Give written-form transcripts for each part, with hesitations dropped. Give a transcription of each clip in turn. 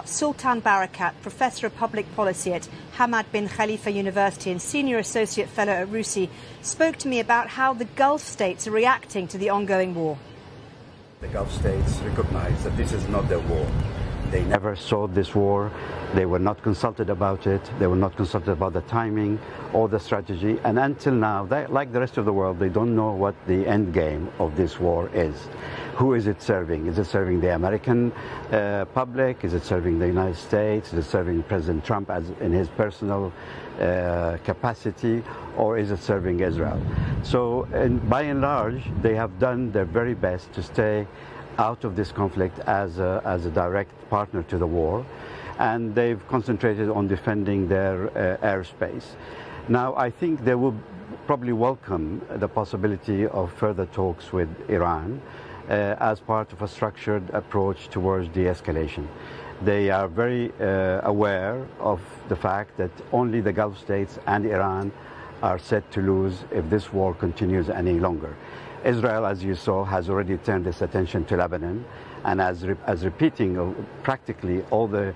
Sultan Barakat, Professor of Public Policy at Hamad bin Khalifa University and Senior Associate Fellow at RUSI, spoke to me about how the Gulf states are reacting to the ongoing war. The Gulf states recognize that this is not their war. They never saw this war. They were not consulted about it. They were not consulted about the timing or the strategy. And until now, like the rest of the world, they don't know what the end game of this war is. Who is it serving? Is it serving the American public? Is it serving the United States? Is it serving President Trump as in his personal capacity? Or is it serving Israel? So by and large, they have done their very best to stay out of this conflict as a direct partner to the war, and they've concentrated on defending their airspace. Now, I think they will probably welcome the possibility of further talks with Iran as part of a structured approach towards de-escalation. They are very aware of the fact that only the Gulf states and Iran are set to lose if this war continues any longer. Israel, as you saw, has already turned its attention to Lebanon, and as repeating practically all the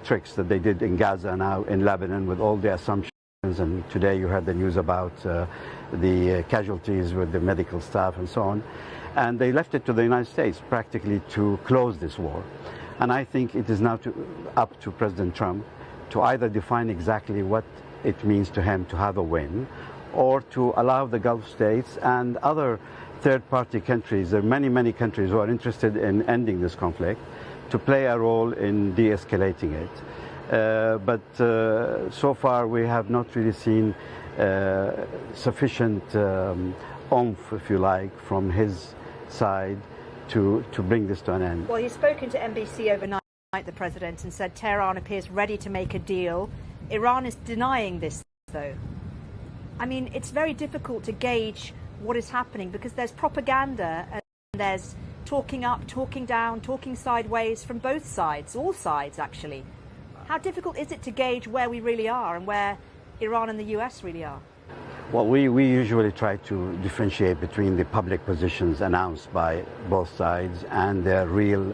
tricks that they did in Gaza now in Lebanon with all the assumptions. And today you heard the news about the casualties with the medical staff and so on. And they left it to the United States practically to close this war. And I think it is now up to President Trump to either define exactly what it means to him to have a win, or to allow the Gulf states and other third-party countries, there are many, many countries who are interested in ending this conflict, to play a role in de-escalating it. But so far we have not really seen sufficient oomph, if you like, from his side to bring this to an end. Well, he's spoken to NBC overnight, the President, and said Tehran appears ready to make a deal. Iran is denying this, though. I mean, it's very difficult to gauge what is happening because there's propaganda and there's talking up, talking down, talking sideways from both sides, all sides actually. How difficult is it to gauge where we really are and where Iran and the US really are? Well, we usually try to differentiate between the public positions announced by both sides and their real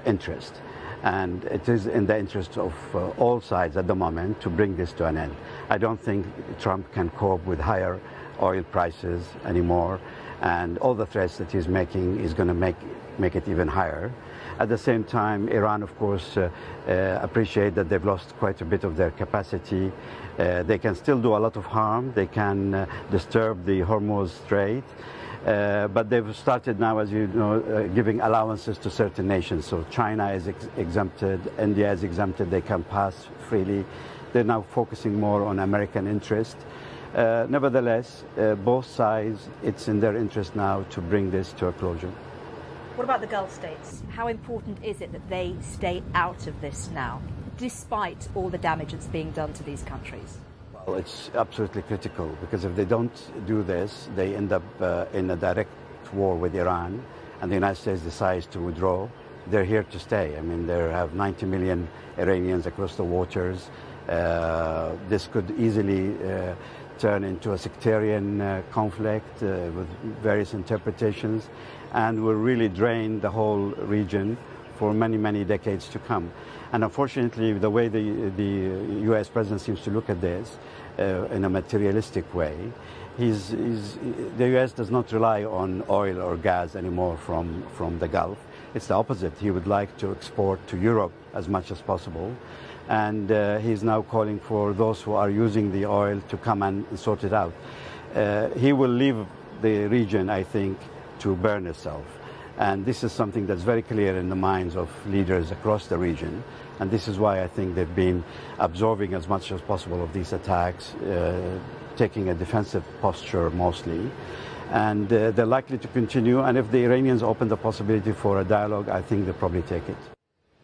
interest. And it is in the interest of all sides at the moment to bring this to an end. I don't think Trump can cope with higher oil prices anymore, and all the threats that he's making is going to make it even higher. At the same time, Iran, of course, appreciate that they've lost quite a bit of their capacity. They can still do a lot of harm. They can disturb the Hormuz Strait. But they've started now, as you know, giving allowances to certain nations. So China is exempted, India is exempted, they can pass freely. They're now focusing more on American interest. Nevertheless, both sides, it's in their interest now to bring this to a closure. What about the Gulf states? How important is it that they stay out of this now, despite all the damage that's being done to these countries? Well, it's absolutely critical, because if they don't do this, they end up in a direct war with Iran, and the United States decides to withdraw. They're here to stay. I mean, they have 90 million Iranians across the waters. This could easily turn into a sectarian conflict with various interpretations, and will really drain the whole region for many, many decades to come. And unfortunately, the way the U.S. president seems to look at this in a materialistic way, the U.S. does not rely on oil or gas anymore from the Gulf. It's the opposite. He would like to export to Europe as much as possible. And he's now calling for those who are using the oil to come and sort it out. He will leave the region, I think, to burn itself. And this is something that's very clear in the minds of leaders across the region. And this is why I think they've been absorbing as much as possible of these attacks, taking a defensive posture mostly. And they're likely to continue. And if the Iranians open the possibility for a dialogue, I think they'll probably take it.